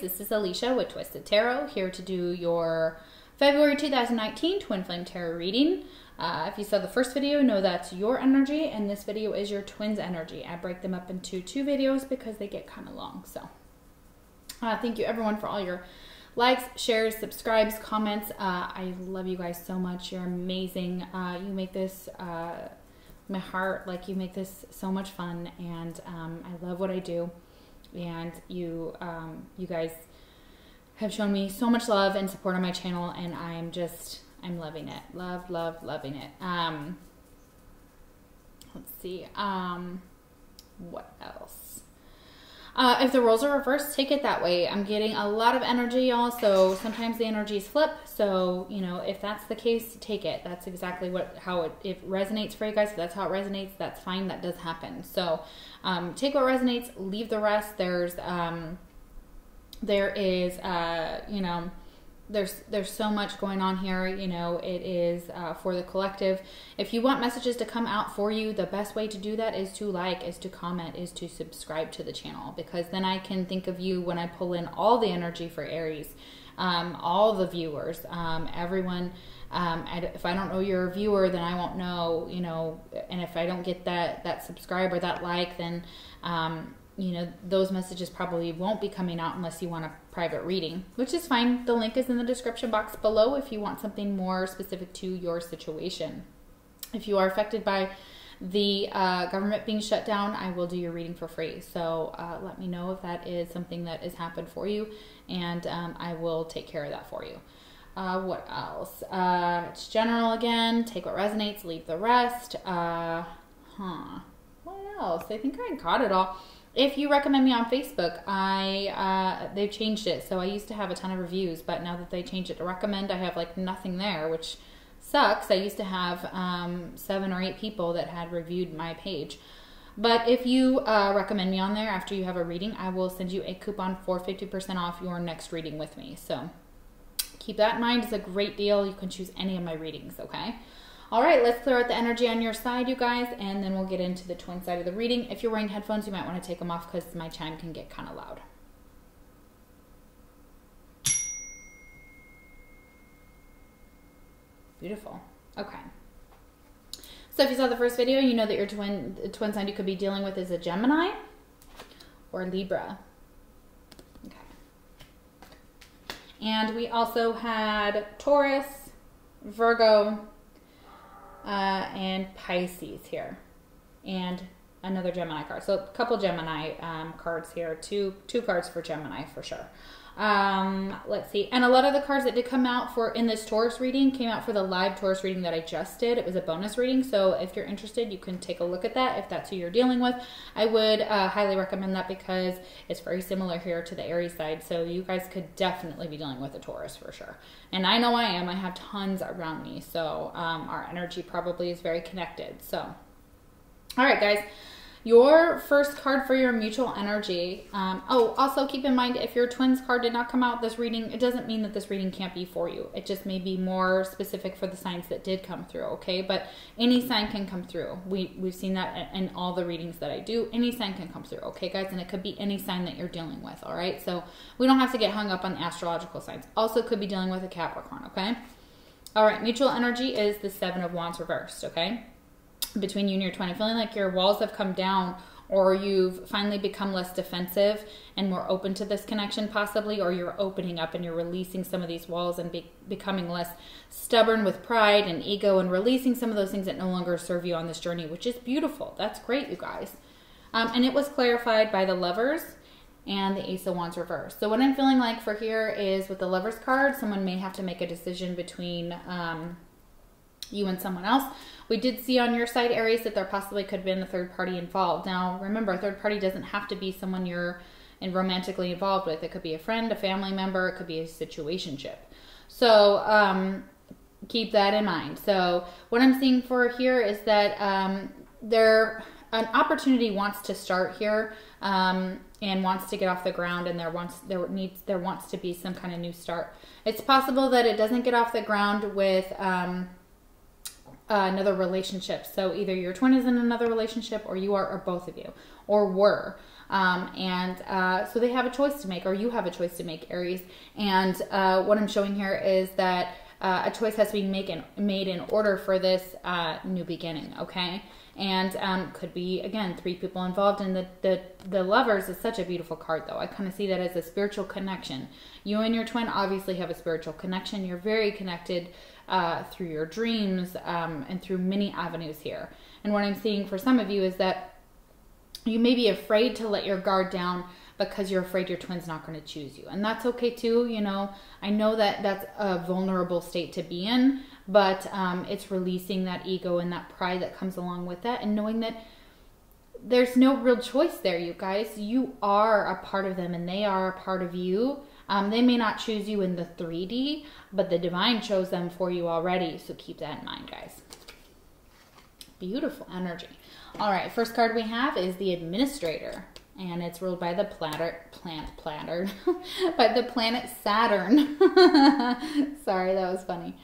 this is Alicia with Twisted Tarot, here to do your February 2019 Twin Flame Tarot reading. If you saw the first video, know that's your energy, and this video is your twins' energy. I break them up into 2 videos because they get kind of long. So thank you everyone for all your likes, shares, subscribes, comments. I love you guys so much. You're amazing. You make this, my heart, like, you make this so much fun, and I love what I do. And you guys have shown me so much love and support on my channel, and I'm loving it. Loving it. Let's see. What else? If the roles are reversed, take it that way. I'm getting a lot of energy, y'all, so sometimes the energies flip. So, you know, if that's the case, take it. That's exactly how it resonates for you guys. If that's how it resonates, that's fine. That does happen. So, take what resonates, leave the rest. There is, you know, there's so much going on here. You know, it is for the collective. If you want messages to come out for you, the best way to do that is to like, is to comment, is to subscribe to the channel, because then I can think of you when I pull in all the energy for Aries, all the viewers, everyone. If I don't know you're a viewer, then I won't know, you know, and if I don't get that subscribe or that like, then you know, those messages probably won't be coming out unless you want a private reading, which is fine. The link is in the description box below if you want something more specific to your situation. If you are affected by the government being shut down, I will do your reading for free. So let me know if that is something that has happened for you, and I will take care of that for you. What else? It's general again. Take what resonates, leave the rest. What else? I think I got it all. If you recommend me on Facebook, they've changed it. So I used to have a ton of reviews, but now that they changed it to recommend, I have like nothing there, which sucks. I used to have 7 or 8 people that had reviewed my page. But if you recommend me on there after you have a reading, I will send you a coupon for 50% off your next reading with me. So keep that in mind. It's a great deal. You can choose any of my readings, okay? All right, let's clear out the energy on your side, you guys, and then we'll get into the twin side of the reading. If you're wearing headphones, you might want to take them off because my chime can get kind of loud. Beautiful. Okay. So if you saw the first video, you know that your twin sign you could be dealing with is a Gemini or Libra. Okay. And we also had Taurus, Virgo, and Pisces here, and another Gemini card. So a couple Gemini cards here, two cards for Gemini for sure. Let's see. And a lot of the cards that did come out in this Taurus reading came out for the live Taurus reading that I just did. It was a bonus reading, so if you're interested, you can take a look at that if that's who you're dealing with. I would highly recommend that because it's very similar here to the Aries side, so you guys could definitely be dealing with a Taurus for sure. And I know I am. I have tons around me, so our energy probably is very connected. So, all right, guys. Your first card for your mutual energy. Also keep in mind, if your twins card did not come out this reading, it doesn't mean that this reading can't be for you. It just may be more specific for the signs that did come through, okay? But any sign can come through. We've seen that in all the readings that I do. Any sign can come through, okay, guys? And it could be any sign that you're dealing with, all right? So we don't have to get hung up on the astrological signs. Also could be dealing with a Capricorn, okay? All right, mutual energy is the 7 of Wands reversed, okay? Between you and your twin, I'm feeling like your walls have come down, or you've finally become less defensive and more open to this connection possibly, or you're opening up and you're releasing some of these walls and becoming less stubborn with pride and ego and releasing some of those things that no longer serve you on this journey, which is beautiful. That's great, you guys. And it was clarified by the Lovers and the Ace of Wands reversed. So what I'm feeling like for here is with the Lovers card, someone may have to make a decision between you and someone else. We did see on your side, Aries, that there possibly could have been a third party involved. Now, remember, a third party doesn't have to be someone you're romantically involved with. It could be a friend, a family member, it could be a situationship. So keep that in mind. So what I'm seeing for here is that an opportunity wants to start here and wants to get off the ground, and there wants to be some kind of new start. It's possible that it doesn't get off the ground with another relationship. So either your twin is in another relationship, or you are, or both of you, or were. So they have a choice to make, or you have a choice to make, Aries. And what I'm showing here is that a choice has to be made in order for this new beginning, okay? And could be, again, 3 people involved. And the Lovers is such a beautiful card, though. I kind of see that as a spiritual connection. You and your twin obviously have a spiritual connection. You're very connected through your dreams and through many avenues here. And what I'm seeing for some of you is that you may be afraid to let your guard down because you're afraid your twin's not going to choose you. And that's okay too, you know. I know that that's a vulnerable state to be in, but it's releasing that ego and that pride that comes along with that, and knowing that there's no real choice there, you guys. You are a part of them and they are a part of you. They may not choose you in the 3D, but the divine chose them for you already. So keep that in mind, guys. Beautiful energy. All right, first card we have is the Administrator, and it's ruled by the by the planet Saturn. Sorry, that was funny.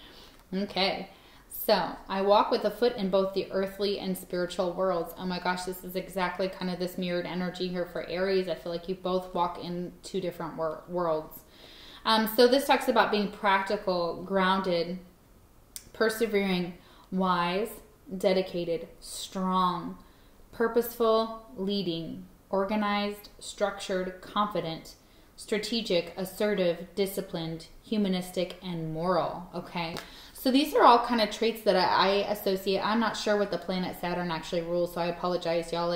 Okay, so I walk with a foot in both the earthly and spiritual worlds. Oh my gosh, this is exactly kind of this mirrored energy here for Aries. I feel like you both walk in 2 different worlds. So this talks about being practical, grounded, persevering, wise, dedicated, strong, purposeful, leading, organized, structured, confident, strategic, assertive, disciplined, humanistic, and moral. Okay, so these are all kind of traits that I associate. I'm not sure what the planet Saturn actually rules, so I apologize, y'all.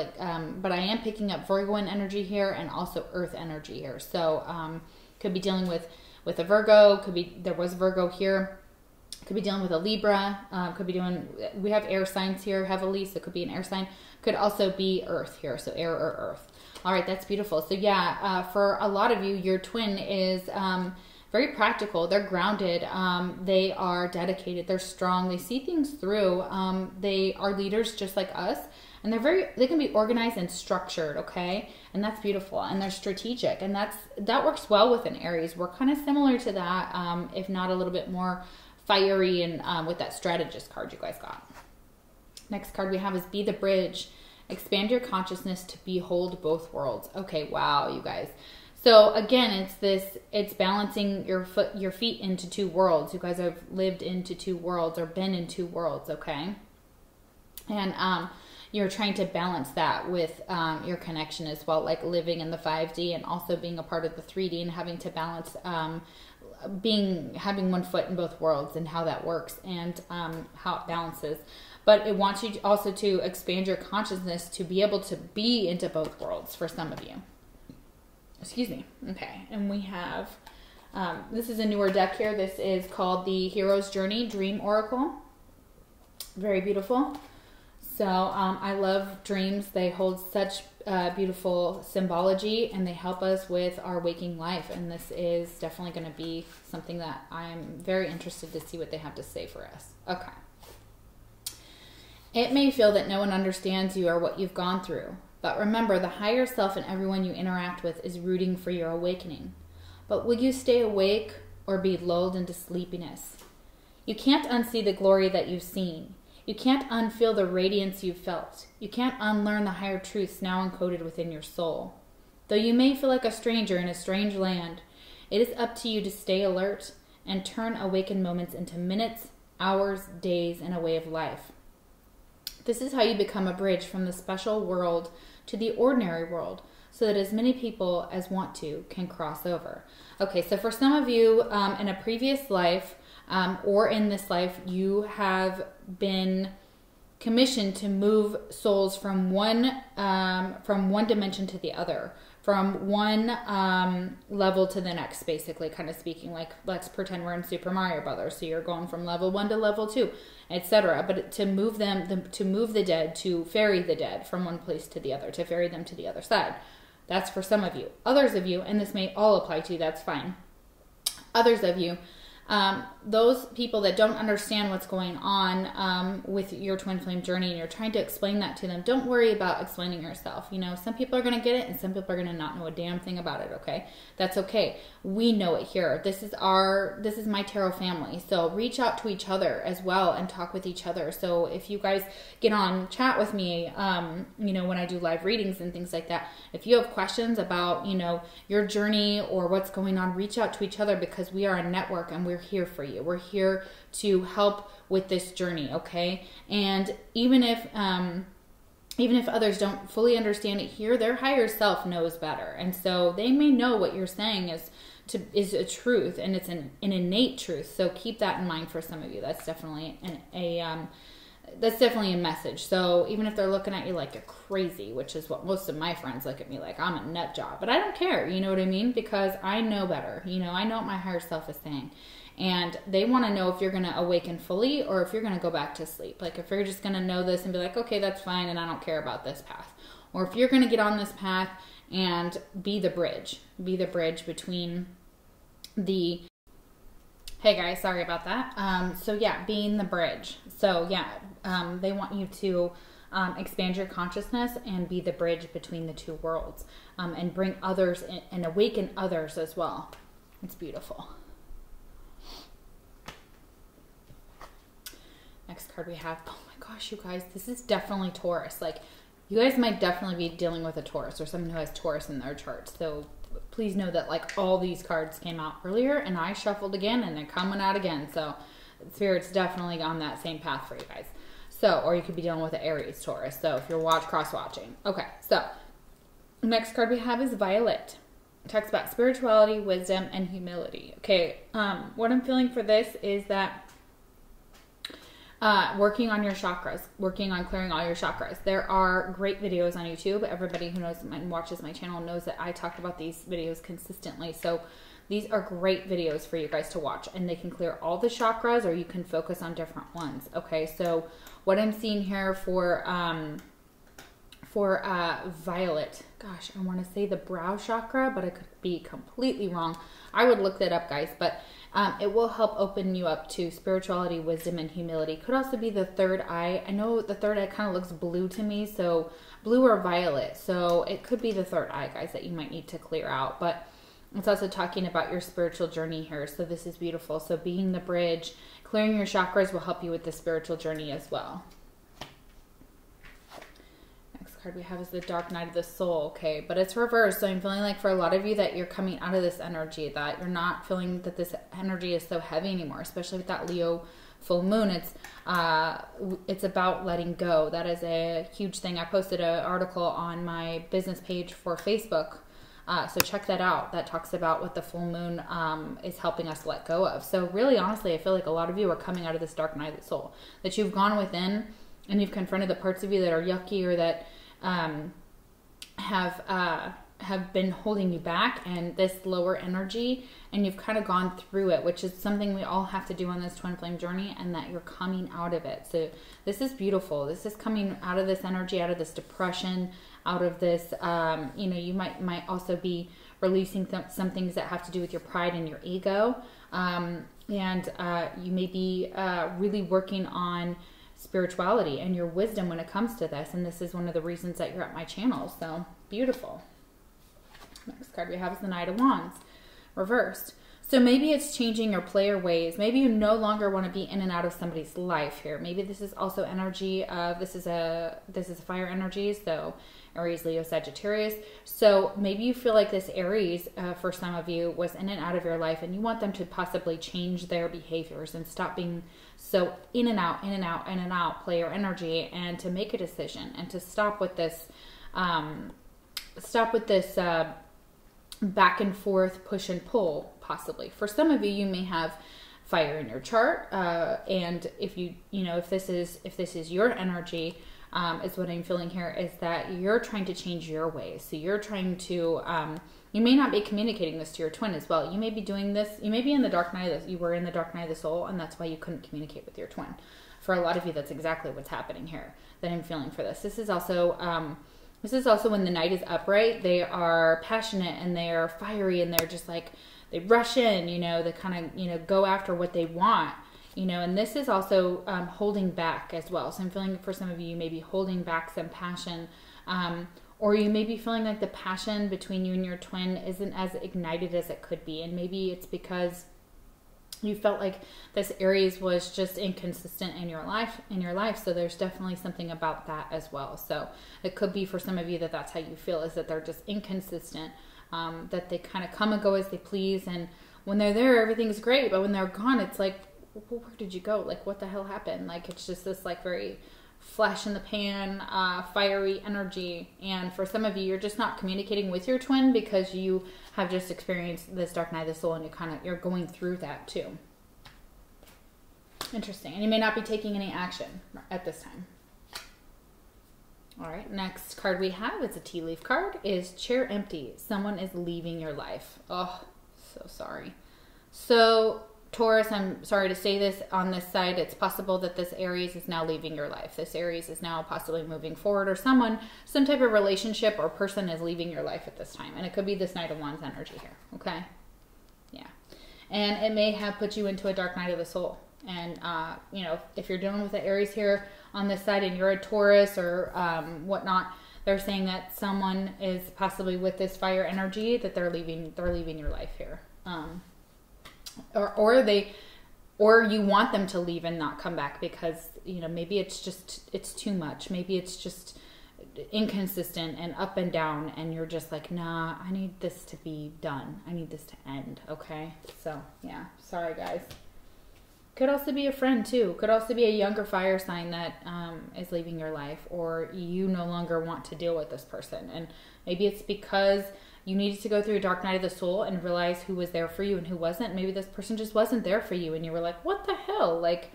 But I am picking up Virgoan energy here and also Earth energy here. So could be dealing with a Virgo. There was Virgo here. Could be dealing with a Libra. We have air signs here heavily, so it could be an air sign. Could also be Earth here, so air or Earth. All right, that's beautiful. So yeah, for a lot of you, your twin is very practical. They're grounded. They are dedicated. They're strong. They see things through. They are leaders just like us, and they can be organized and structured. Okay, and that's beautiful. And they're strategic, and that works well with an Aries. We're kind of similar to that, if not a little bit more fiery, and with that strategist card you guys got. Next card we have is Be the Bridge. Expand your consciousness to behold both worlds. Okay, wow, you guys. So again, it's balancing your feet into 2 worlds. You guys have lived into 2 worlds or been in 2 worlds, okay? And you're trying to balance that with your connection as well, like living in the 5D and also being a part of the 3D, and having to balance having one foot in both worlds and how that works, and how it balances. But it wants you also to expand your consciousness to be able to be into both worlds for some of you. Excuse me. Okay, and we have this is a newer deck here. This is called the Hero's Journey Dream Oracle. Very beautiful. So I love dreams. They hold such beautiful symbology, and they help us with our waking life. And this is definitely going to be something that I'm very interested to see what they have to say for us. Okay. It may feel that no one understands you or what you've gone through, but remember, the higher self and everyone you interact with is rooting for your awakening. But will you stay awake or be lulled into sleepiness? You can't unsee the glory that you've seen. You can't unfeel the radiance you've felt. You can't unlearn the higher truths now encoded within your soul. Though you may feel like a stranger in a strange land, it is up to you to stay alert and turn awakened moments into minutes, hours, days, and a way of life. This is how you become a bridge from the special world to the ordinary world, so that as many people as want to can cross over. Okay, so for some of you in a previous life or in this life, you have been commissioned to move souls from one dimension to the other, from one level to the next, basically, kind of speaking. Like, let's pretend we're in Super Mario Brothers. So you're going from level 1 to level 2, etc. But to move to move the dead, to ferry the dead from one place to the other, to ferry them to the other side. That's for some of you. Others of you, and this may all apply to you, that's fine. Others of you, those people that don't understand what's going on with your twin flame journey, and you're trying to explain that to them, don't worry about explaining yourself. You know, some people are going to get it and some people are going to not know a damn thing about it. Okay. That's okay. We know it here. This is my tarot family. So reach out to each other as well and talk with each other. So if you guys get on chat with me, you know, when I do live readings and things like that, if you have questions about, you know, your journey or what's going on, reach out to each other, because we are a network and we're here for you. We're here to help with this journey. Okay. And even if others don't fully understand it here, their higher self knows better. And so they may know what you're saying is a truth, and it's an innate truth. So keep that in mind for some of you. That's definitely that's definitely a message. So even if they're looking at you like you're crazy, which is what most of my friends look at me like, I'm a nut job, but I don't care. You know what I mean? Because I know better. You know, I know what my higher self is saying. And they want to know if you're going to awaken fully or if you're going to go back to sleep. Like if you're just going to know this and be like, okay, that's fine, and I don't care about this path. Or if you're going to get on this path and be the bridge between the... Hey guys, sorry about that. So yeah, being the bridge. So yeah, they want you to expand your consciousness and be the bridge between the two worlds, and bring others in, and awaken others as well. It's beautiful. Next card we have, oh my gosh, you guys, this is definitely Taurus. Like, you guys might definitely be dealing with a Taurus or someone who has Taurus in their chart. So please know that like all these cards came out earlier and I shuffled again and they're coming out again. So Spirit's definitely on that same path for you guys. So, or you could be dealing with an Aries Taurus. So if you're cross-watching. Okay, so next card we have is Violet. It talks about spirituality, wisdom, and humility. Okay, what I'm feeling for this is that working on your chakras, working on clearing all your chakras. There are great videos on YouTube. Everybody who knows and watches my channel knows that I talk about these videos consistently. So these are great videos for you guys to watch, and they can clear all the chakras, or you can focus on different ones. Okay, so what I'm seeing here for Violet, gosh, I want to say the brow chakra, but I could be completely wrong. I would look that up, guys, but it will help open you up to spirituality, wisdom, and humility. Could also be the third eye. I know the third eye kind of looks blue to me, so blue or violet. So it could be the third eye, guys, that you might need to clear out. But it's also talking about your spiritual journey here. So this is beautiful. So being the bridge, clearing your chakras will help you with the spiritual journey as well. Card we have is the Dark Night of the Soul. Okay, but it's reversed. So I'm feeling like for a lot of you that you're coming out of this energy, that you're not feeling that this energy is so heavy anymore, especially with that Leo full moon. It's about letting go. That is a huge thing. I posted an article on my business page for Facebook, so check that out. That talks about what the full moon is helping us let go of. So really, honestly, I feel like a lot of you are coming out of this Dark Night of the Soul, that you've gone within and you've confronted the parts of you that are yucky or that have been holding you back, and this lower energy, and you've kind of gone through it, which is something we all have to do on this twin flame journey, and that you're coming out of it. So this is beautiful. This is coming out of this energy, out of this depression, out of this, you know, you might also be releasing some things that have to do with your pride and your ego. And you may be really working on spirituality and your wisdom when it comes to this, and this is one of the reasons that you're at my channel. So beautiful. Next card we have is the Knight of Wands reversed. So maybe it's changing your player ways. Maybe you no longer want to be in and out of somebody's life here. Maybe this is also energy of this is a fire energy, so Aries, Leo, Sagittarius. So maybe you feel like this Aries, for some of you, was in and out of your life, and you want them to possibly change their behaviors and stop being so in and out, in and out, in and out player energy, and to make a decision and to stop with this, back and forth push and pull. Possibly for some of you, you may have fire in your chart, and if if this is your energy, is what I'm feeling here, is that you're trying to change your ways. So you're trying to, you may not be communicating this to your twin as well. You may be doing this, you may be in the Dark Night, you were in the Dark Night of the Soul, and that's why you couldn't communicate with your twin. For a lot of you, that's exactly what's happening here, that I'm feeling for this. This is also This is also when the Knight is upright. They are passionate and they are fiery and they're just like, they rush in, you know, they kind of, you know, go after what they want, you know, and this is also holding back as well. So I'm feeling for some of you, you may be holding back some passion, or you may be feeling like the passion between you and your twin isn't as ignited as it could be. And maybe it's because you felt like this Aries was just inconsistent in your life. So there's definitely something about that as well. So it could be for some of you that that's how you feel, is that they're just inconsistent, that they kind of come and go as they please. And when they're there, everything's great. But when they're gone, it's like, well, where did you go? Like, what the hell happened? Like, it's just this like very flash in the pan, fiery energy. And for some of you, you're just not communicating with your twin because you have just experienced this dark night of the soul, and you're going through that too. Interesting. And you may not be taking any action at this time. All right, next card we have is a tea leaf card, is Chair Empty. Someone is leaving your life. Oh, so sorry. So Taurus, I'm sorry to say this on this side, it's possible that this Aries is now leaving your life. This Aries is now possibly moving forward, or some type of relationship or person is leaving your life at this time. And it could be this Knight of Wands energy here, okay? Yeah. And it may have put you into a dark night of the soul. And, you know, if you're dealing with the Aries here on this side and you're a Taurus or whatnot, they're saying that someone is possibly with this fire energy, that they're leaving your life here. Or you want them to leave and not come back because, you know, maybe it's too much. Maybe it's just inconsistent and up and down, and you're just like, nah, I need this to be done. I need this to end. Okay. So yeah, sorry guys. Could also be a friend too. Could also be a younger fire sign that is leaving your life, or you no longer want to deal with this person. And maybe it's because you needed to go through a dark night of the soul and realize who was there for you and who wasn't. Maybe this person just wasn't there for you and you were like, what the hell? Like,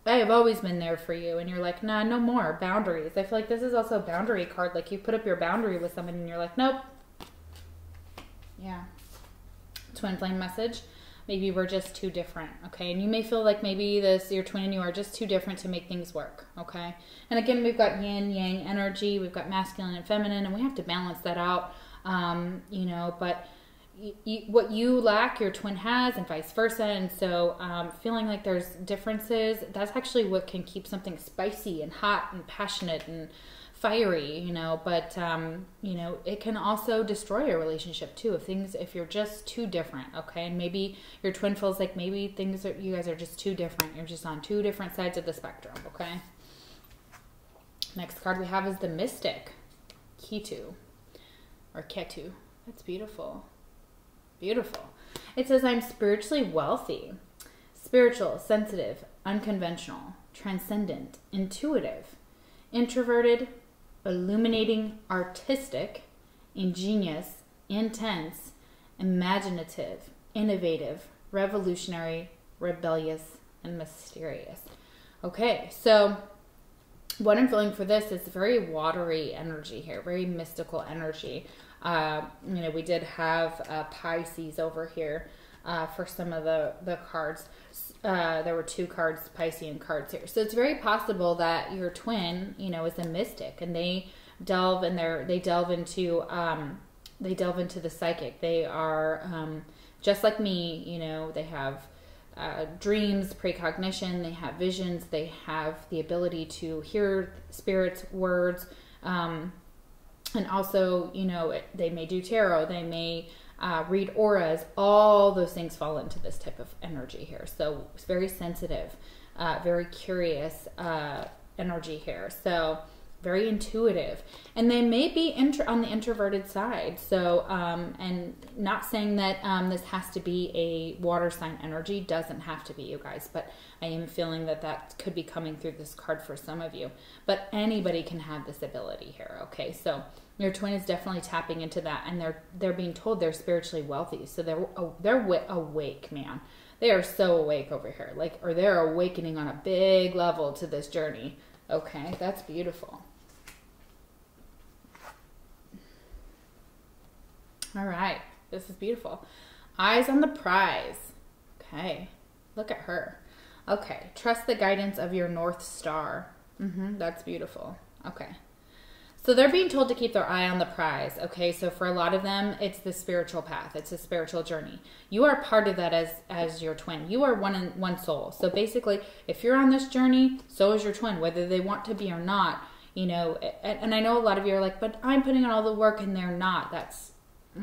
I have always been there for you. And you're like, nah, no more. Boundaries. I feel like this is also a boundary card. Like, you put up your boundary with someone and you're like, nope. Yeah. Twin flame message. Maybe we're just too different, okay? And you may feel like maybe your twin and you are just too different to make things work, okay? And again, we've got yin, yang energy. We've got masculine and feminine, and we have to balance that out, you know, but what you lack, your twin has, and vice versa. And so feeling like there's differences, that's actually what can keep something spicy and hot and passionate and fiery, you know, but you know, it can also destroy a relationship too if you're just too different, okay? And maybe your twin feels like maybe you guys are just too different. You're just on two different sides of the spectrum, okay? Next card we have is the Mystic, Ketu, or Ketu. That's beautiful. Beautiful. It says, I'm spiritually wealthy, spiritual, sensitive, unconventional, transcendent, intuitive, introverted, illuminating, artistic, ingenious, intense, imaginative, innovative, revolutionary, rebellious, and mysterious. Okay, so what I'm feeling for this is very watery energy here, very mystical energy. You know, we did have Pisces over here for some of the cards. There were two cards, Piscean cards here. So it's very possible that your twin, you know, is a mystic, and they delve into the psychic. They are just like me, you know, they have dreams, precognition, they have visions, they have the ability to hear spirits' words, and also, you know, they may do tarot, they may read auras. All those things fall into this type of energy here. So it's very sensitive, very curious energy here. So very intuitive, and they may be on the introverted side. So and not saying that this has to be a water sign energy, doesn't have to be, you guys, but I am feeling that could be coming through this card for some of you. But anybody can have this ability here, okay? So your twin is definitely tapping into that, and they're being told they're spiritually wealthy. So they're awake, man. They are so awake over here, like, or they're awakening on a big level to this journey. Okay, that's beautiful. All right, this is beautiful. Eyes on the prize. Okay, look at her. Okay, trust the guidance of your North Star. That's beautiful. Okay. So they're being told to keep their eye on the prize, okay? So for a lot of them, it's the spiritual path. It's a spiritual journey. You are part of that as your twin. You are one soul. So basically, if you're on this journey, so is your twin, whether they want to be or not, you know. And I know a lot of you are like, but I'm putting in all the work and they're not.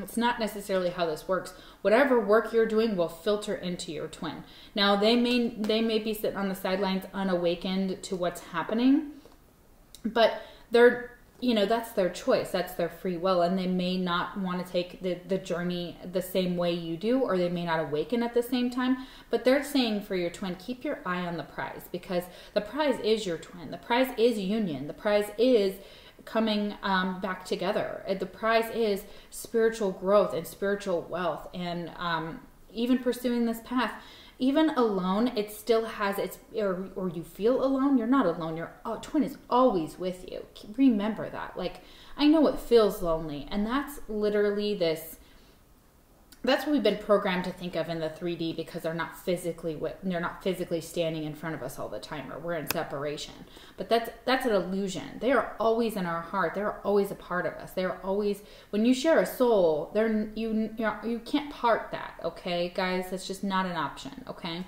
It's not necessarily how this works. Whatever work you're doing will filter into your twin. Now, they may be sitting on the sidelines unawakened to what's happening, but they're, you know, that's their choice. That's their free will. And they may not want to take the journey the same way you do, or they may not awaken at the same time. But they're saying for your twin, keep your eye on the prize, because the prize is your twin. The prize is union. The prize is coming back together. The prize is spiritual growth and spiritual wealth, and even pursuing this path. Even alone, it still has its, or you feel alone, you're not alone. Your twin is always with you. Remember that. Like, I know it feels lonely, and that's literally this, that's what we've been programmed to think of in the 3D, because they're not physically standing in front of us all the time, or we're in separation. But that's an illusion. They are always in our heart. They're always a part of us. They're always, when you share a soul, you can't part that, okay, guys? That's just not an option, okay?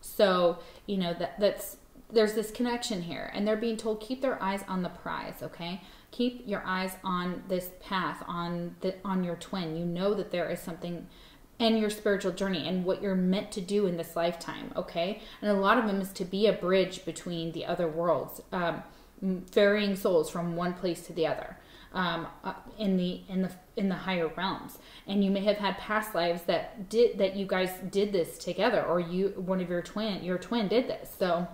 So, you know, there's this connection here, and they're being told, keep their eyes on the prize, okay? Keep your eyes on this path, on your twin. You know that there is something in your spiritual journey and what you're meant to do in this lifetime, okay? And a lot of them is to be a bridge between the other worlds, ferrying souls from one place to the other, in the higher realms. And you may have had past lives that you guys did this together, or your twin did this. So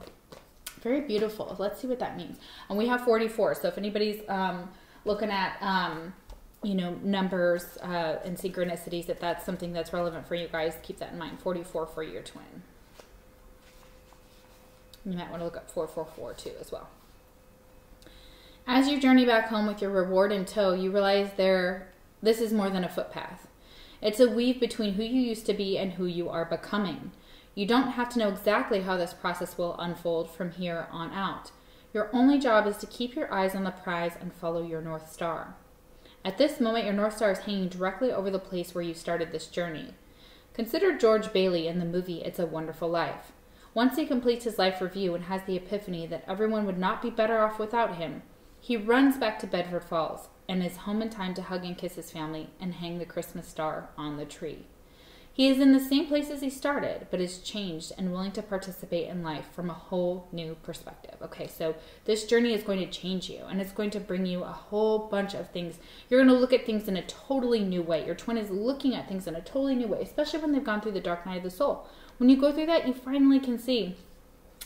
very beautiful. Let's see what that means. And we have 44. So if anybody's looking at, you know, numbers and synchronicities, if that's something that's relevant for you guys, keep that in mind. 44 for your twin. You might want to look up 444 too as well. As you journey back home with your reward in tow, you realize this is more than a footpath. It's a weave between who you used to be and who you are becoming. You don't have to know exactly how this process will unfold from here on out. Your only job is to keep your eyes on the prize and follow your North Star. At this moment, your North Star is hanging directly over the place where you started this journey. Consider George Bailey in the movie It's a Wonderful Life. Once he completes his life review and has the epiphany that everyone would not be better off without him, he runs back to Bedford Falls and is home in time to hug and kiss his family and hang the Christmas star on the tree. He is in the same place as he started, but is changed and willing to participate in life from a whole new perspective. Okay, so this journey is going to change you, and it's going to bring you a whole bunch of things. You're going to look at things in a totally new way. Your twin is looking at things in a totally new way, especially when they've gone through the dark night of the soul. When you go through that, you finally can see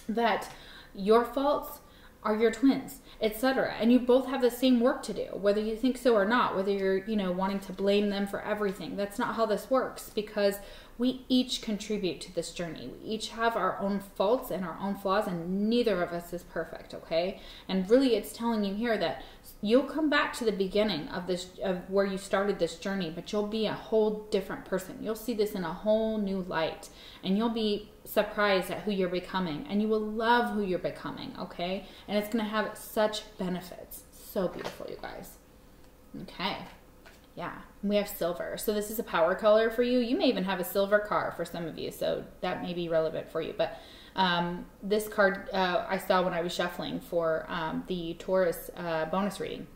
that your faults are your twins, etc. And you both have the same work to do, whether you think so or not, whether you're, you know, wanting to blame them for everything. That's not how this works, because we each contribute to this journey. We each have our own faults and our own flaws, and neither of us is perfect, okay? And really, it's telling you here that you'll come back to the beginning of where you started this journey, but you'll be a whole different person. You'll see this in a whole new light, and you'll be surprised at who you're becoming, and you will love who you're becoming, okay? And it's going to have such benefits. So beautiful, you guys. Okay. Yeah, we have silver. So this is a power color for you. You may even have a silver car for some of you, so that may be relevant for you. But this card I saw when I was shuffling for the Taurus bonus reading.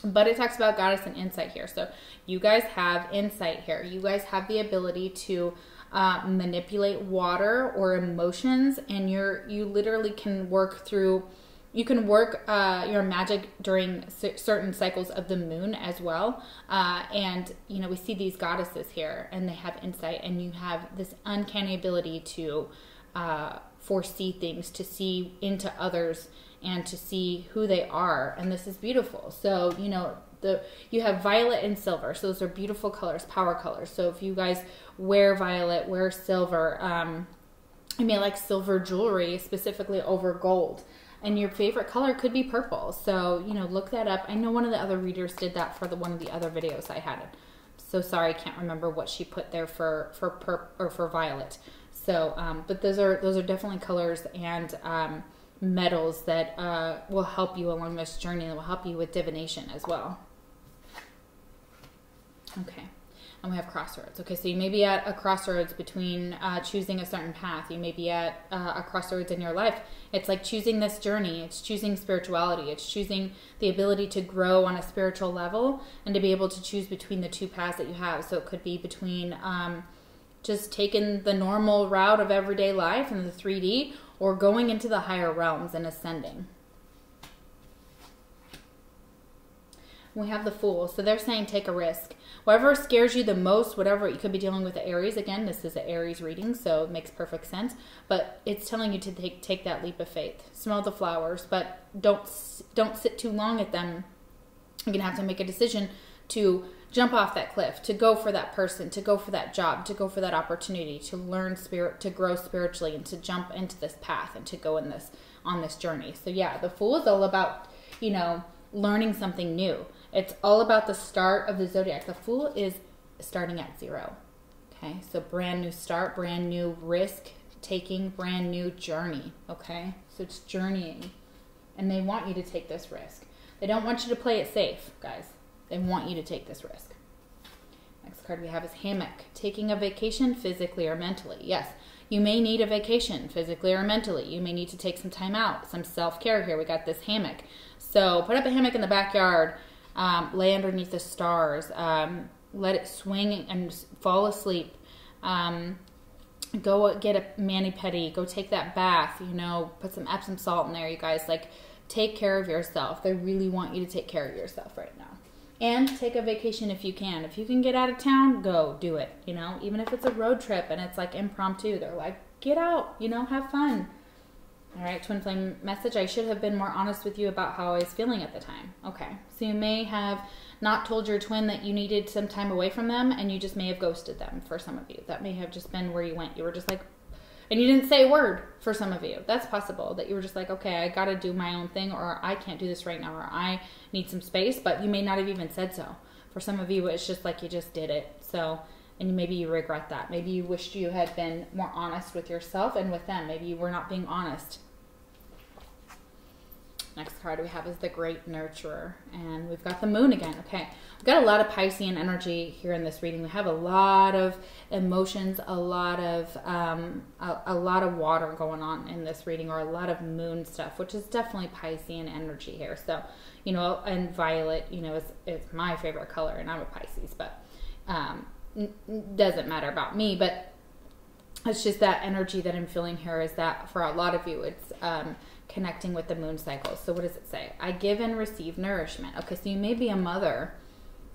But it talks about goddess and insight here. So you guys have insight here. You guys have the ability to manipulate water or emotions, and you literally can work through. You can work your magic during certain cycles of the moon as well. And, you know, we see these goddesses here, and they have insight, and you have this uncanny ability to foresee things, to see into others, and to see who they are. And this is beautiful. So, you know, you have violet and silver. So those are beautiful colors, power colors. So if you guys wear violet, wear silver, you may like silver jewelry specifically over gold. And your favorite color could be purple. So, you know, look that up. I know one of the other readers did that for one of the other videos I had. So sorry, I can't remember what she put there for violet. So, but those are definitely colors and metals that will help you along this journey, that will help you with divination as well. Okay. And we have crossroads. Okay, so you may be at a crossroads between choosing a certain path. You may be at a crossroads in your life. It's like choosing this journey. It's choosing spirituality. It's choosing the ability to grow on a spiritual level and to be able to choose between the two paths that you have. So it could be between just taking the normal route of everyday life in the 3D, or going into the higher realms and ascending. We have the Fool. So they're saying take a risk. Whatever scares you the most, whatever, you could be dealing with the Aries. Again, this is an Aries reading, so it makes perfect sense. But it's telling you to take that leap of faith. Smell the flowers, but don't sit too long at them. You're going to have to make a decision to jump off that cliff, to go for that person, to go for that job, to go for that opportunity, to learn spirit, to grow spiritually, and to jump into this path and to go on this journey. So yeah, the Fool is all about, you know, learning something new. It's all about the start of the zodiac. The Fool is starting at 0. Okay, so brand new start, brand new risk taking, brand new journey. Okay, so it's journeying, and they want you to take this risk. They don't want you to play it safe, guys. They want you to take this risk. Next card we have is Hammock. Taking a vacation physically or mentally. Yes, you may need a vacation physically or mentally. You may need to take some time out, some self-care here. We got this hammock. So put up a hammock in the backyard. Lay underneath the stars, let it swing and fall asleep. Go get a mani-pedi, go take that bath, you know, put some Epsom salt in there, you guys. Like, take care of yourself. They really want you to take care of yourself right now. And take a vacation if you can. If you can get out of town, go do it, you know, even if it's a road trip and it's like impromptu. They're like, get out, you know, have fun. All right, twin flame message. I should have been more honest with you about how I was feeling at the time. Okay, so you may have not told your twin that you needed some time away from them, and you just may have ghosted them for some of you. That may have just been where you went. You were just like, and you didn't say a word for some of you. That's possible, that you were just like, okay, I got to do my own thing, or I can't do this right now, or I need some space, but you may not have even said so. For some of you, it's just like you just did it. So, and maybe you regret that. Maybe you wished you had been more honest with yourself and with them. Maybe you were not being honest. Next card we have is the Great Nurturer, and we've got the Moon again. Okay, we've got a lot of Piscean energy here in this reading. We have a lot of emotions, a lot of water going on in this reading, or a lot of Moon stuff, which is definitely Piscean energy here. So, you know, and violet, you know, is my favorite color, and I'm a Pisces, but doesn't matter about me. But it's just that energy that I'm feeling here is that for a lot of you, it's connecting with the moon cycle. So what does it say? I give and receive nourishment. Okay, so you may be a mother,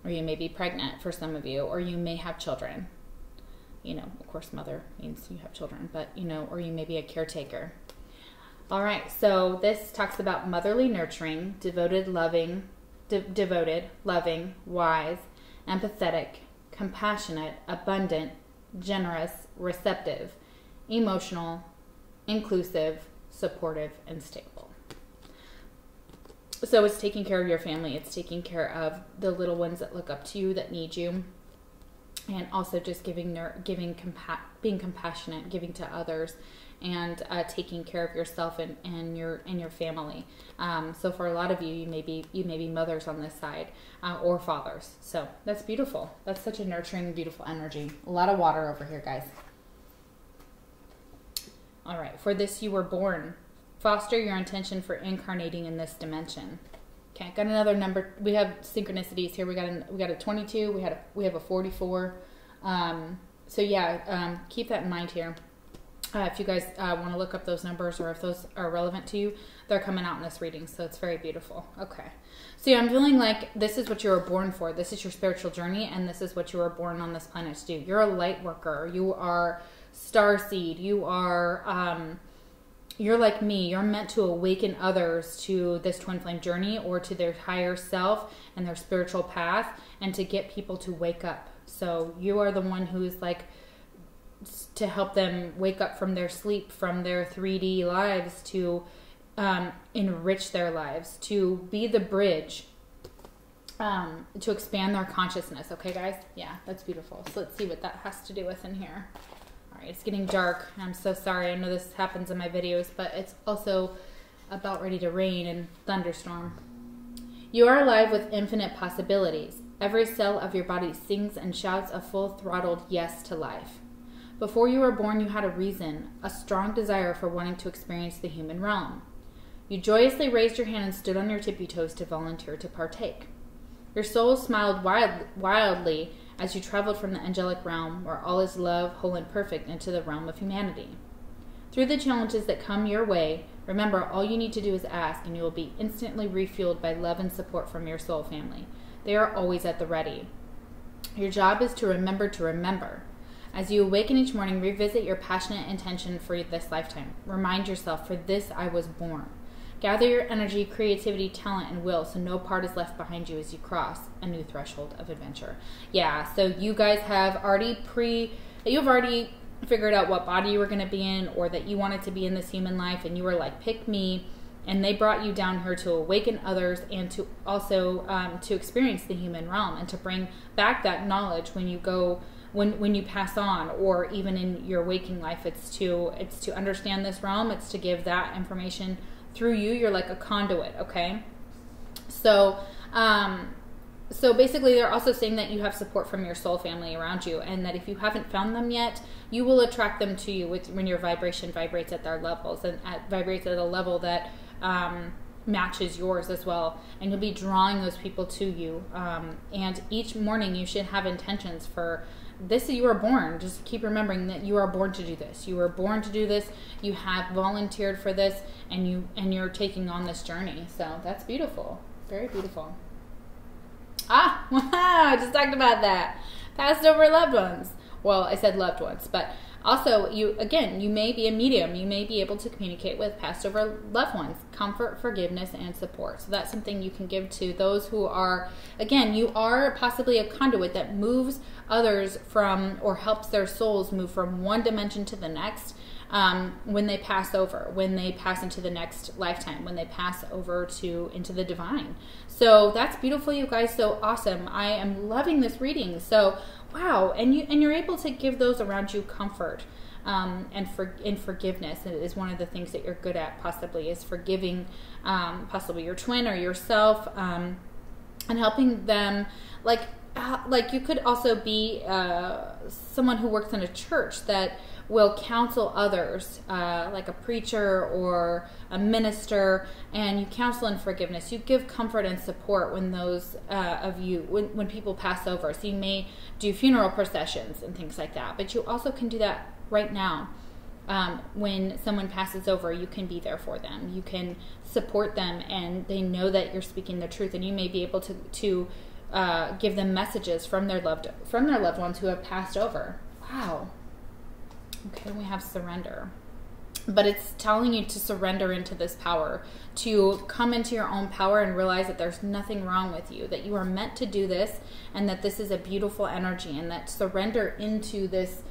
or you may be pregnant for some of you, or you may have children. You know, of course, mother means you have children, but, you know, or you may be a caretaker. All right, so this talks about motherly nurturing, devoted, loving, wise, empathetic, compassionate, abundant, generous, receptive, emotional, inclusive, supportive, and stable. So it's taking care of your family. It's taking care of the little ones that look up to you, that need you, and also just being compassionate, giving to others, and taking care of yourself and your family. So for a lot of you, you may be mothers on this side, or fathers. So that's beautiful. That's such a nurturing, beautiful energy. A lot of water over here, guys. All right, for this you were born. Foster your intention for incarnating in this dimension. Okay, got another number. We have synchronicities here. We got a 22. We have a 44. So yeah, keep that in mind here. If you guys want to look up those numbers, or if those are relevant to you, they're coming out in this reading. So it's very beautiful. Okay, so yeah, I'm feeling like this is what you were born for. This is your spiritual journey, and this is what you were born on this planet to do. You're a light worker. You are starseed. You are you're like me. You're meant to awaken others to this twin flame journey, or to their higher self and their spiritual path, and to get people to wake up. So you are the one who is like to help them wake up from their sleep, from their 3D lives, to enrich their lives, to be the bridge, to expand their consciousness. Okay, guys? Yeah, that's beautiful. So let's see what that has to do with in here. All right, it's getting dark. I'm so sorry. I know this happens in my videos, but it's also about ready to rain and thunderstorm. You are alive with infinite possibilities. Every cell of your body sings and shouts a full-throttled yes to life. Before you were born, you had a reason, a strong desire for wanting to experience the human realm. You joyously raised your hand and stood on your tippy toes to volunteer to partake. Your soul smiled wildly as you traveled from the angelic realm, where all is love, whole and perfect, into the realm of humanity. Through the challenges that come your way, remember all you need to do is ask, and you will be instantly refueled by love and support from your soul family. They are always at the ready. Your job is to remember. As you awaken each morning, revisit your passionate intention for this lifetime. Remind yourself, for this I was born. Gather your energy, creativity, talent, and will so no part is left behind you as you cross a new threshold of adventure. Yeah, so you guys have already figured out what body you were going to be in, or that you wanted to be in this human life, and you were like, pick me. And they brought you down here to awaken others, and to also to experience the human realm, and to bring back that knowledge when you go, when you pass on, or even in your waking life. It's to understand this realm. It's to give that information through you. You're like a conduit, okay? So basically they're also saying that you have support from your soul family around you, and that if you haven't found them yet, you will attract them to you when your vibration vibrates at their levels, and vibrates at a level that matches yours as well, and you'll be drawing those people to you. And each morning you should have intentions for this. You were born. Just keep remembering that you are born to do this. You were born to do this. You have volunteered for this, and you're taking on this journey. So that's beautiful. Very beautiful. I just talked about that. Passed over loved ones. Well, I said loved ones, but also you may be a medium. You may be able to communicate with passed over loved ones, comfort, forgiveness, and support. So that's something you can give to those who are, again, you are possibly a conduit that moves others from, or helps their souls move from one dimension to the next. When they pass over, when they pass into the next lifetime, when they pass over into the divine. So that's beautiful, you guys. So awesome. I am loving this reading. So wow, and you're able to give those around you comfort, and forgiveness. It is one of the things that you're good at, possibly, is forgiving, possibly your twin or yourself, and helping them. Like you could also be someone who works in a church that will counsel others, like a preacher or a minister, and you counsel in forgiveness. You give comfort and support when those when people pass over. So you may do funeral processions and things like that, but you also can do that right now. When someone passes over, you can be there for them. You can support them, and they know that you're speaking the truth, and you may be able to give them messages from their loved ones who have passed over. Wow. Okay, we have surrender. But it's telling you to surrender into this power, to come into your own power and realize that there's nothing wrong with you, that you are meant to do this, and that this is a beautiful energy, and that surrender into this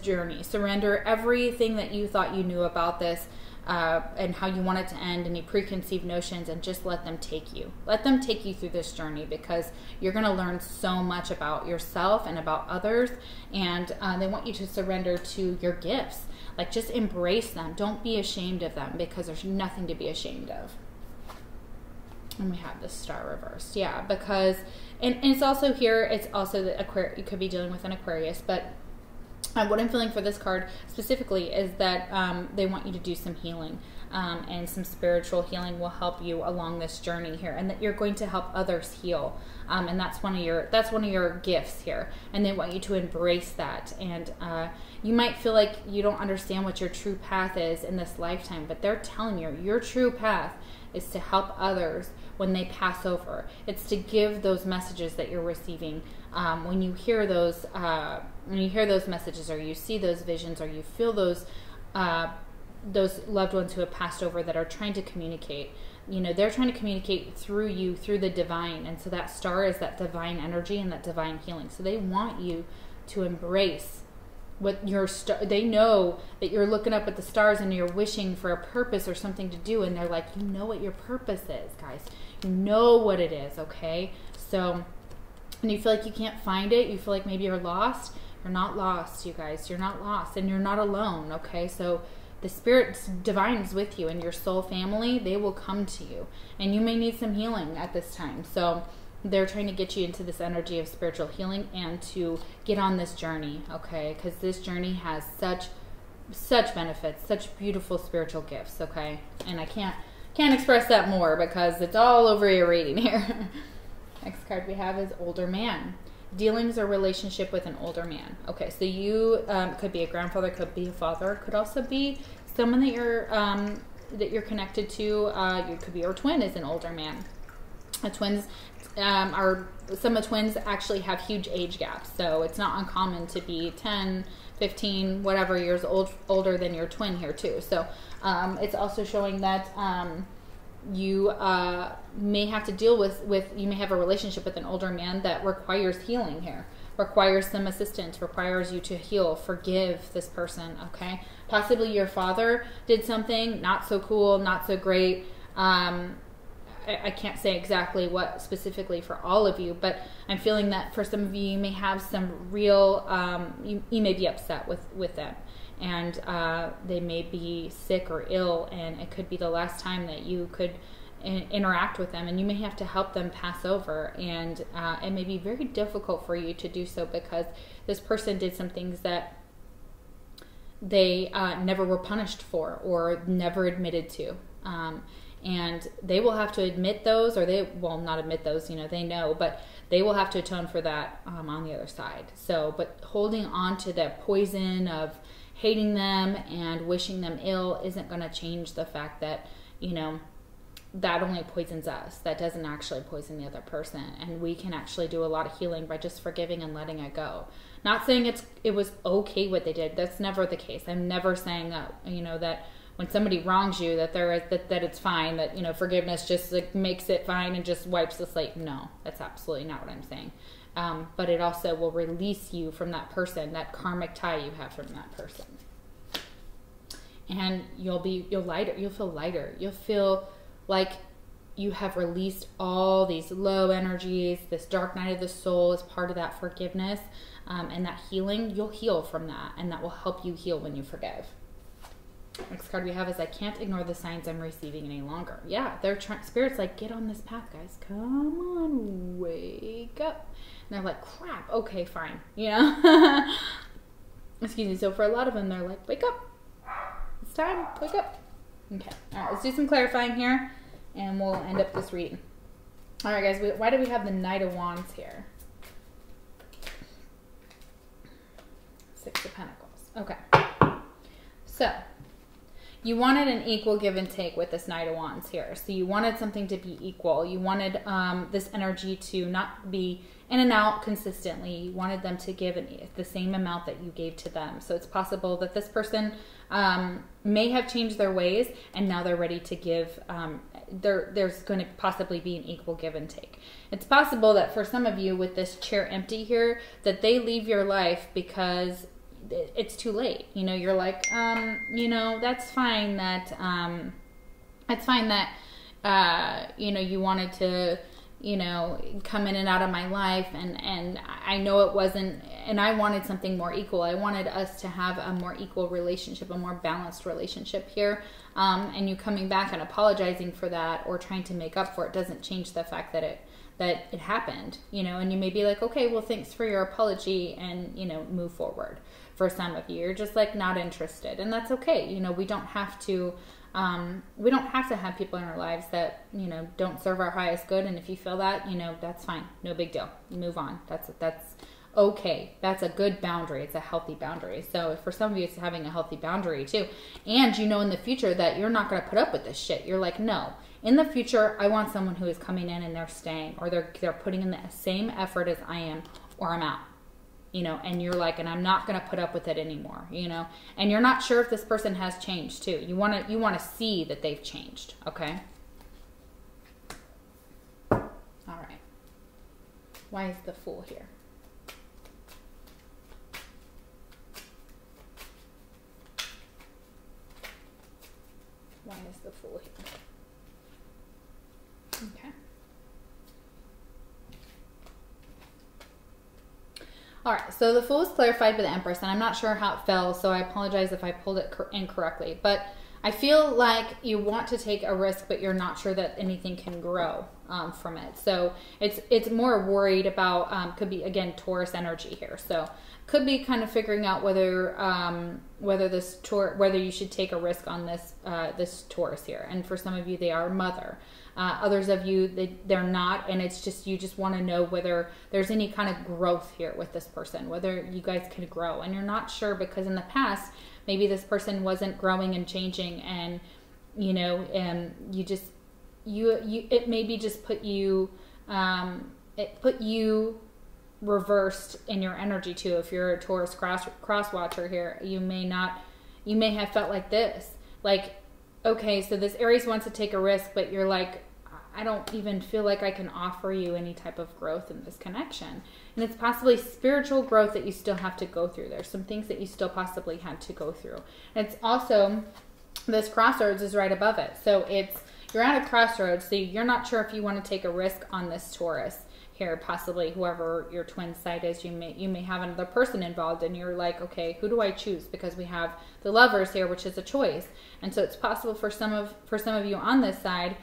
journey. Surrender everything that you thought you knew about this, and how you want it to end, any preconceived notions, and just let them take you. Let them take you through this journey, because you're going to learn so much about yourself and about others, and they want you to surrender to your gifts. Like, just embrace them. Don't be ashamed of them, because there's nothing to be ashamed of. And we have the star reversed. Yeah, because, and it's also here, it's also the Aquarius. You could be dealing with an Aquarius, but what I'm feeling for this card specifically is that they want you to do some healing, and some spiritual healing will help you along this journey here, and that you're going to help others heal, and that's one of your gifts here, and they want you to embrace that. And you might feel like you don't understand what your true path is in this lifetime, but they're telling you your true path is to help others when they pass over. It's to give those messages that you're receiving. When you hear those messages, or you see those visions, or you feel those loved ones who have passed over that are trying to communicate, they're trying to communicate through you, through the divine. And so that star is that divine energy and that divine healing. So they want you to embrace what your star. They know that you're looking up at the stars and you're wishing for a purpose or something to do, and they're like, you know what your purpose is, guys. You know what it is, okay? So, and you feel like you can't find it, you feel like maybe you're lost. You're not lost, you guys. You're not lost, and you're not alone, okay? So the spirit divine is with you, and your soul family, they will come to you, and you may need some healing at this time. So they're trying to get you into this energy of spiritual healing and to get on this journey, okay? Because this journey has such benefits, such beautiful spiritual gifts, okay? And I can't express that more because it's all over your reading here. Next card we have is Older Man. Dealings or relationship with an older man. Okay, so you could be a grandfather, could be a father, could also be someone that you're connected to. You could be your twin is an older man. Twins some of twins actually have huge age gaps, so it's not uncommon to be 10, 15, whatever years older than your twin here too. So it's also showing that you may have to deal with you may have a relationship with an older man that requires healing here, requires some assistance, requires you to heal, forgive this person, okay? Possibly your father did something not so cool, not so great. I can't say exactly what specifically for all of you, but I'm feeling that for some of you, you may have some real, you may be upset with them. And they may be sick or ill, and it could be the last time that you could interact with them, and you may have to help them pass over, and it may be very difficult for you to do so because this person did some things that they never were punished for or never admitted to. And they will have to admit those, or they will not admit those, they know, but they will have to atone for that on the other side. So, but holding on to that poison of hating them and wishing them ill isn't going to change the fact that, that only poisons us. That doesn't actually poison the other person. And we can actually do a lot of healing by just forgiving and letting it go. Not saying it was okay what they did. That's never the case. I'm never saying that, that when somebody wrongs you, that that it's fine, that, forgiveness just makes it fine and just wipes the slate. No, that's absolutely not what I'm saying. But it also will release you from that person, that karmic tie you have from that person. And you'll feel lighter. You'll feel like you have released all these low energies. This dark night of the soul is part of that forgiveness and that healing. You'll heal from that, and that will help you heal when you forgive. Next card we have is I can't ignore the signs I'm receiving any longer. Yeah, they're Spirit's like, get on this path, guys. Come on, wake up. And they're like, crap, okay, fine. Excuse me. So for a lot of them, they're like, wake up. It's time, wake up. Okay, all right, let's do some clarifying here, and we'll end up this reading. All right, guys, why do we have the Knight of Wands here? Six of Pentacles. Okay. So, you wanted an equal give and take with this Knight of Wands here. So you wanted something to be equal. You wanted this energy to not be in and out consistently. You wanted them to give the same amount that you gave to them. So it's possible that this person may have changed their ways, and now they're ready to give. There's going to possibly be an equal give and take. It's possible that for some of you with this chair empty here, that they leave your life because it's too late. You're like, that's fine that, you wanted to, come in and out of my life, and I know it wasn't, and I wanted something more equal. I wanted us to have a more equal relationship, a more balanced relationship here. And you coming back and apologizing for that or trying to make up for it doesn't change the fact that it happened, and you may be like, okay, well, thanks for your apology, and, move forward. For some of you, you're just like not interested, and that's okay. We don't have to have people in our lives that, don't serve our highest good. And if you feel that, that's fine. No big deal. Move on. That's okay. That's a good boundary. It's a healthy boundary. So for some of you, it's having a healthy boundary too. And in the future that you're not going to put up with this shit. You're like, no, in the future, I want someone who is coming in and they're staying, or they're putting in the same effort as I am, or I'm out. And you're like, and I'm not going to put up with it anymore, and you're not sure if this person has changed too. You want to see that they've changed. Okay. All right. Why is the Fool here? Why is the Fool here? Okay. All right, so the Fool was clarified by the Empress, and I'm not sure how it fell, so I apologize if I pulled it incorrectly. But I feel like you want to take a risk, but you're not sure that anything can grow from it. So it's more worried about, could be, again, Taurus energy here. So could be kind of figuring out whether whether you should take a risk on this this Taurus here. And for some of you, they are mother. Others of you, they're not, and it's just, you just want to know whether there's any kind of growth here with this person, whether you guys can grow, and you're not sure because in the past, maybe this person wasn't growing and changing, and you know, and you just, it maybe just put you, reversed in your energy too. If you're a Taurus cross watcher here, you may have felt like this, like, okay, so this Aries wants to take a risk, but you're like, I don't even feel like I can offer you any type of growth in this connection. And it's possibly spiritual growth that you still have to go through. There's some things that you still possibly had to go through. And it's also, this crossroads is right above it. So you're at a crossroads, so you're not sure if you want to take a risk on this Taurus here, possibly whoever your twin side is. You may have another person involved, and you're like, okay, who do I choose? Because we have the Lovers here, which is a choice. And so it's possible for some of you on this side,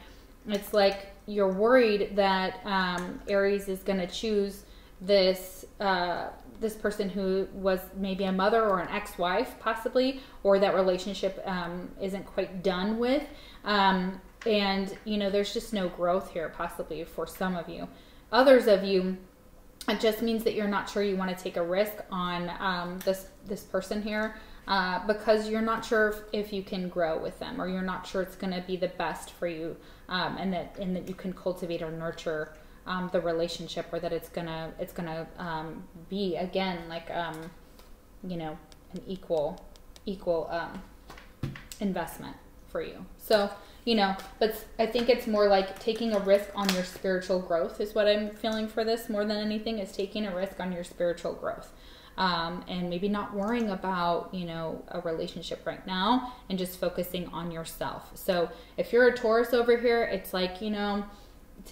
it's like you're worried that Aries is going to choose this this person who was maybe a mother or an ex-wife, possibly, or that relationship isn't quite done with, and you know, there's just no growth here, possibly for some of you. Others of you, it just means that you're not sure you want to take a risk on this person here, because you're not sure if you can grow with them, or you're not sure it's going to be the best for you, and that you can cultivate or nurture the relationship, or that it's gonna be, again, like you know, an equal investment for you. So, you know, but I think it's more like taking a risk on your spiritual growth is what I'm feeling for this, more than anything, is taking a risk on your spiritual growth. And maybe not worrying about, you know, a relationship right now, and just focusing on yourself. So if you're a Taurus over here, it's like, you know,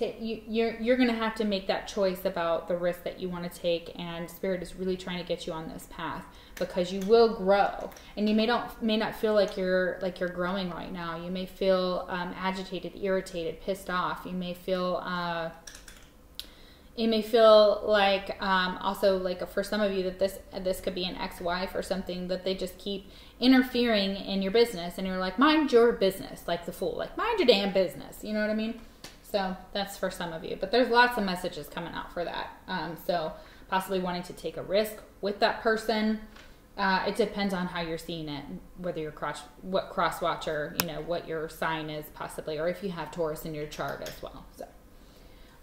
you're going to have to make that choice about the risk that you want to take, and Spirit is really trying to get you on this path, because you will grow, and you may not feel like you're growing right now. You may feel agitated, irritated, pissed off. You may feel like also, like, for some of you, that this could be an ex-wife or something, that they just keep interfering in your business, and you're like, mind your business, like the Fool, like, mind your damn business. You know what I mean? So that's for some of you, but there's lots of messages coming out for that. So possibly wanting to take a risk with that person. It depends on how you're seeing it, whether you're what cross watcher, you know, what your sign is, possibly, or if you have Taurus in your chart as well. So,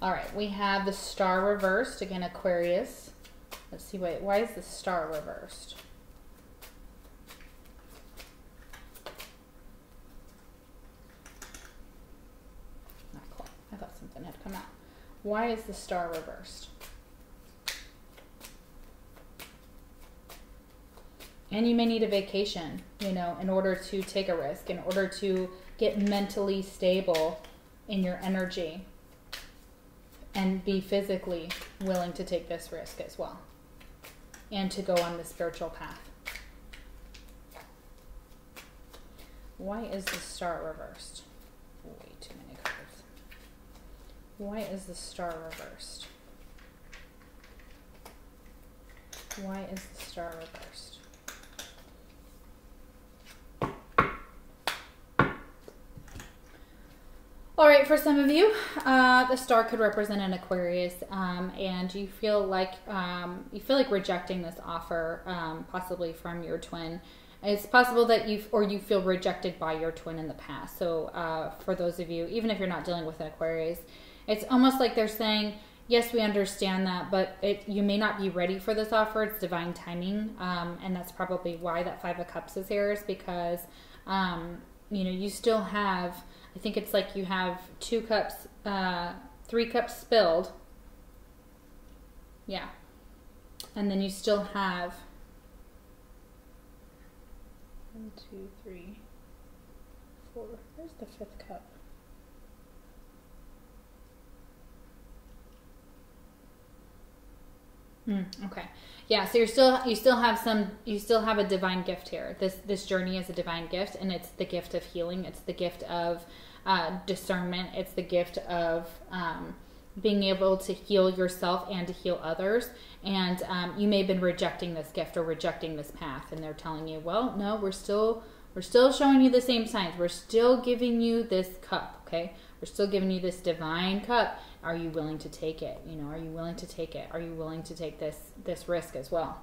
all right, we have the Star reversed, again, Aquarius. Let's see, why is the Star reversed? Not quite. I thought something had come out. Why is the Star reversed? And you may need a vacation, you know, in order to take a risk, in order to get mentally stable in your energy, and be physically willing to take this risk as well, and to go on the spiritual path. Why is the Star reversed? Way too many cards. Why is the Star reversed? Why is the Star reversed? All right, for some of you, the Star could represent an Aquarius, and you feel like rejecting this offer, possibly from your twin. It's possible that you feel rejected by your twin in the past. So for those of you, even if you're not dealing with an Aquarius, it's almost like they're saying, yes, we understand that, but you may not be ready for this offer. It's divine timing, and that's probably why that Five of Cups is here, is because you know, you still have, I think it's like you have 2 cups, 3 cups spilled. Yeah. And then you still have 1, 2, 3, 4. Where's the 5th cup? Okay. Yeah, so you still have a divine gift here. This journey is a divine gift, and it's the gift of healing. It's the gift of discernment. It's the gift of being able to heal yourself and to heal others. And you may have been rejecting this gift or rejecting this path, and they're telling you, well, no, we're still showing you the same signs. We're still giving you this cup, okay? We're still giving you this divine cup. Are you willing to take it? You know, are you willing to take it? Are you willing to take this risk as well?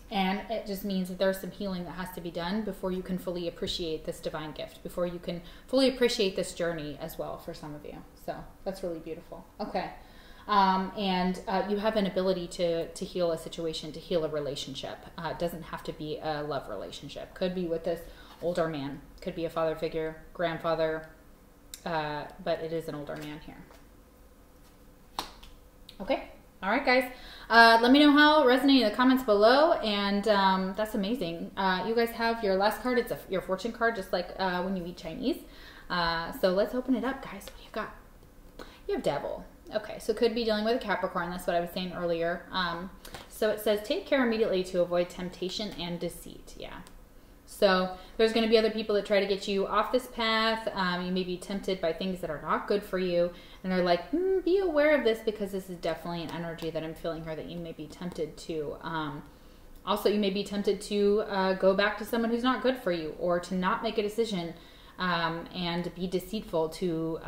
And it just means that there's some healing that has to be done before you can fully appreciate this divine gift, before you can fully appreciate this journey as well for some of you. So that's really beautiful. Okay. You have an ability to heal a situation, to heal a relationship. It doesn't have to be a love relationship. Could be with this older man. Could be a father figure, grandfather, but it is an older man here. Okay. All right, guys. Let me know how it resonated in the comments below, and that's amazing. You guys have your last card. It's your fortune card, just like when you eat Chinese. So let's open it up, guys. What do you got? You have Devil. Okay, so could be dealing with a Capricorn. That's what I was saying earlier. So it says, take care immediately to avoid temptation and deceit. Yeah. So there's going to be other people that try to get you off this path. You may be tempted by things that are not good for you. And they're like, be aware of this, because this is definitely an energy that I'm feeling here that you may be tempted to. Also, you may be tempted to go back to someone who's not good for you, or to not make a decision and be deceitful to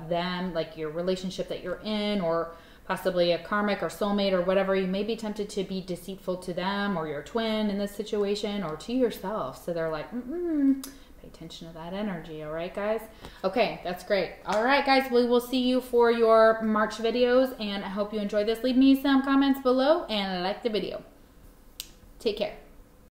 them, like your relationship that you're in, or possibly a karmic or soulmate or whatever. You may be tempted to be deceitful to them or your twin in this situation, or to yourself. So they're like, pay attention to that energy. All right, guys? Okay, that's great. All right, guys, we will see you for your March videos, and I hope you enjoyed this. Leave me some comments below and like the video. Take care.